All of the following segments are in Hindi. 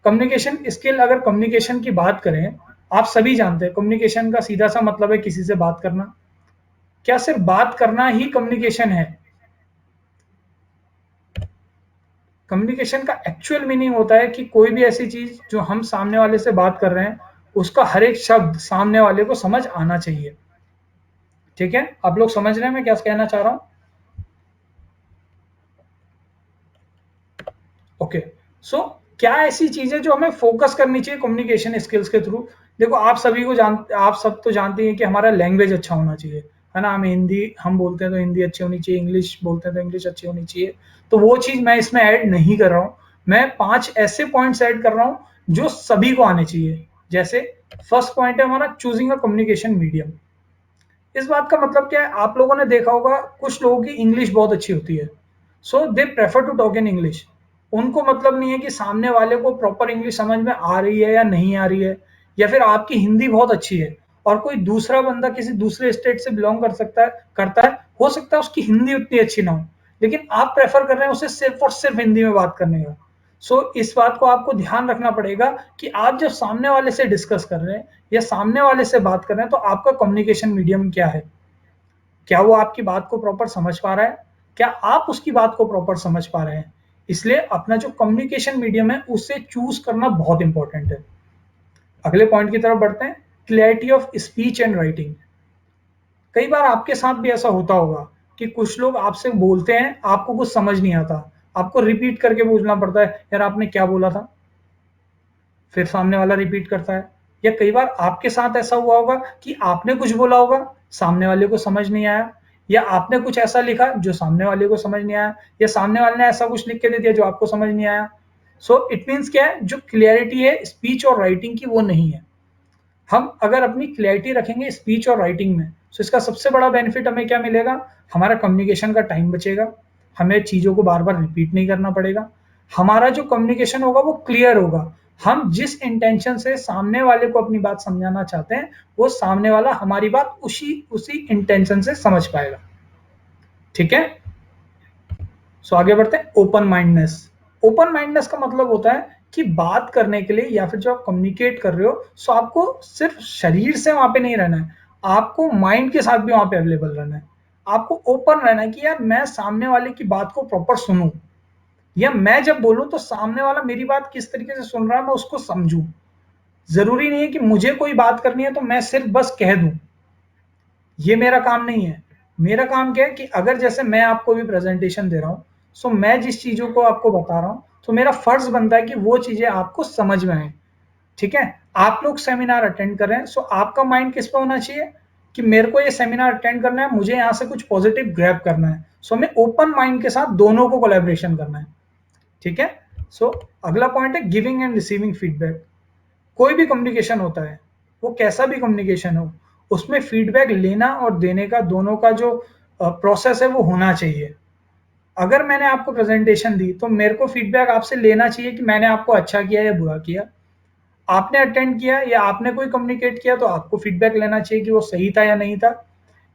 कम्युनिकेशन स्किल, अगर कम्युनिकेशन की बात करें, आप सभी जानते हैं कम्युनिकेशन का सीधा सा मतलब है किसी से बात करना। क्या सिर्फ बात करना ही कम्युनिकेशन है? कम्युनिकेशन का एक्चुअल मीनिंग होता है कि कोई भी ऐसी चीज जो हम सामने वाले से बात कर रहे हैं, उसका हर एक शब्द सामने वाले को समझ आना चाहिए। ठीक है, आप लोग समझ रहे हैं मैं क्या कहना चाह रहा हूं? ओके, सो क्या ऐसी चीजें जो हमें फोकस करनी चाहिए कम्युनिकेशन स्किल्स के थ्रू? देखो, आप सब तो जानते हैं कि हमारा लैंग्वेज अच्छा होना चाहिए, है ना। हम बोलते हैं तो हिंदी अच्छी होनी चाहिए, इंग्लिश बोलते हैं तो इंग्लिश अच्छी होनी चाहिए। तो वो चीज मैं इसमें ऐड नहीं कर रहा हूँ। मैं 5 ऐसे पॉइंट्स ऐड कर रहा हूँ जो सभी को आने चाहिए। जैसे फर्स्ट पॉइंट है हमारा चूजिंग अ कम्युनिकेशन मीडियम। इस बात का मतलब क्या है? आप लोगों ने देखा होगा कुछ लोगों की इंग्लिश बहुत अच्छी होती है, so they prefer to talk in English. उनको मतलब नहीं है कि सामने वाले को प्रॉपर इंग्लिश समझ में आ रही है या नहीं आ रही है। या फिर आपकी हिंदी बहुत अच्छी है और कोई दूसरा बंदा किसी दूसरे स्टेट से बिलोंग करता है, हो सकता है उसकी हिंदी उतनी अच्छी ना हो, लेकिन आप प्रेफर कर रहे हैं उसे सिर्फ और सिर्फ हिंदी में बात करने का। सो इस बात को आपको ध्यान रखना पड़ेगा कि आप जब सामने वाले से डिस्कस कर रहे हैं या सामने वाले से बात कर रहे हैं, तो आपका कम्युनिकेशन मीडियम क्या है? क्या वो आपकी बात को प्रॉपर समझ पा रहा है? क्या आप उसकी बात को प्रॉपर समझ पा रहे हैं? इसलिए अपना जो कम्युनिकेशन मीडियम है उसे चूज करना बहुत इंपॉर्टेंट है। अगले पॉइंट की तरफ बढ़ते हैं, clarity of speech and writing. कई बार आपके साथ भी ऐसा होता होगा कि कुछ लोग आपसे बोलते हैं, आपको कुछ समझ नहीं आता, आपको रिपीट करके पूछना पड़ता है, यार आपने क्या बोला था? फिर सामने वाला रिपीट करता है। या कई बार आपके साथ ऐसा हुआ होगा कि आपने कुछ बोला होगा, सामने वाले को समझ नहीं आया, या आपने कुछ ऐसा लिखा जो सामने वाले को समझ नहीं आया, या सामने वाले ने ऐसा कुछ लिख के दे दिया जो आपको समझ नहीं आया। सो इट मीन्स क्या है, जो क्लियरिटी है स्पीच और राइटिंग की वो नहीं है। हम अगर अपनी क्लैरिटी रखेंगे स्पीच और राइटिंग में, तो इसका सबसे बड़ा बेनिफिट हमें क्या मिलेगा? हमारा कम्युनिकेशन का टाइम बचेगा, हमें चीज़ों को बार बार रिपीट नहीं करना पड़ेगा, हमारा जो कम्युनिकेशन होगा वो क्लियर होगा। हम जिस इंटेंशन से सामने वाले को अपनी बात समझाना चाहते हैं, वो सामने वाला हमारी बात उसी उसी इंटेंशन से समझ पाएगा। ठीक है, सो आगे बढ़ते हैं, ओपन माइंडनेस। ओपन माइंडनेस का मतलब होता है कि बात करने के लिए या फिर जो आप कम्युनिकेट कर रहे हो, सो आपको सिर्फ शरीर से वहां पे नहीं रहना है, आपको माइंड के साथ भी वहां पे अवेलेबल रहना है। आपको ओपन रहना है कि यार मैं सामने वाले की बात को प्रॉपर सुनूं, या मैं जब बोलूं तो सामने वाला मेरी बात किस तरीके से सुन रहा है मैं उसको समझूं। जरूरी नहीं है कि मुझे कोई बात करनी है तो मैं सिर्फ बस कह दूं, ये मेरा काम नहीं है। मेरा काम क्या है कि अगर जैसे मैं आपको भी प्रेजेंटेशन दे रहा हूँ, सो मैं जिस चीजों को आपको बता रहा हूँ, तो मेरा फर्ज बनता है कि वो चीजें आपको समझ में आए। ठीक है, आप लोग सेमिनार अटेंड कर रहे हैं, सो आपका माइंड किस पे होना चाहिए कि मेरे को ये सेमिनार अटेंड करना है, मुझे यहाँ से कुछ पॉजिटिव ग्रैब करना है। सो हमें ओपन माइंड के साथ दोनों को कोलैबोरेशन करना है। ठीक है, सो अगला पॉइंट है गिविंग एंड रिसीविंग फीडबैक। कोई भी कम्युनिकेशन होता है, वो कैसा भी कम्युनिकेशन हो, उसमें फीडबैक लेना और देने का दोनों का जो प्रोसेस है वो होना चाहिए। अगर मैंने आपको प्रेजेंटेशन दी तो मेरे को फीडबैक आपसे लेना चाहिए कि मैंने आपको अच्छा किया या बुरा किया। आपने अटेंड किया या आपने कोई कम्युनिकेट किया तो आपको फीडबैक लेना चाहिए कि वो सही था या नहीं था।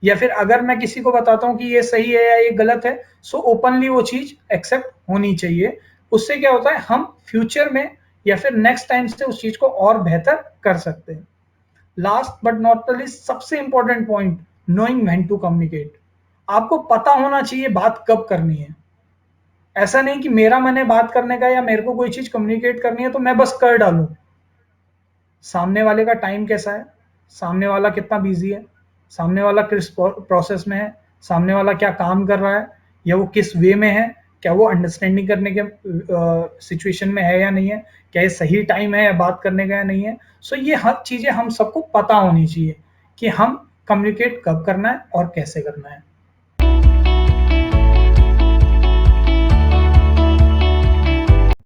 या फिर अगर मैं किसी को बताता हूँ कि ये सही है या ये गलत है, सो ओपनली वो चीज एक्सेप्ट होनी चाहिए। उससे क्या होता है, हम फ्यूचर में या फिर नेक्स्ट टाइम से उस चीज को और बेहतर कर सकते हैं। Last but not the least, सबसे important point, knowing when to communicate. आपको पता होना चाहिए बात कब करनी है। ऐसा नहीं कि मेरा मन है बात करने का या मेरे को कोई चीज कम्युनिकेट करनी है तो मैं बस कर डालूं। सामने वाले का टाइम कैसा है, सामने वाला कितना बिजी है, सामने वाला किस प्रोसेस में है, सामने वाला क्या काम कर रहा है, या वो किस वे में है, क्या वो अंडरस्टैंडिंग करने के सिचुएशन में है या नहीं है, क्या ये सही टाइम है या बात करने का या नहीं है। सो ये हर चीजें हम सबको पता होनी चाहिए कि हम कम्युनिकेट कब करना है और कैसे करना है।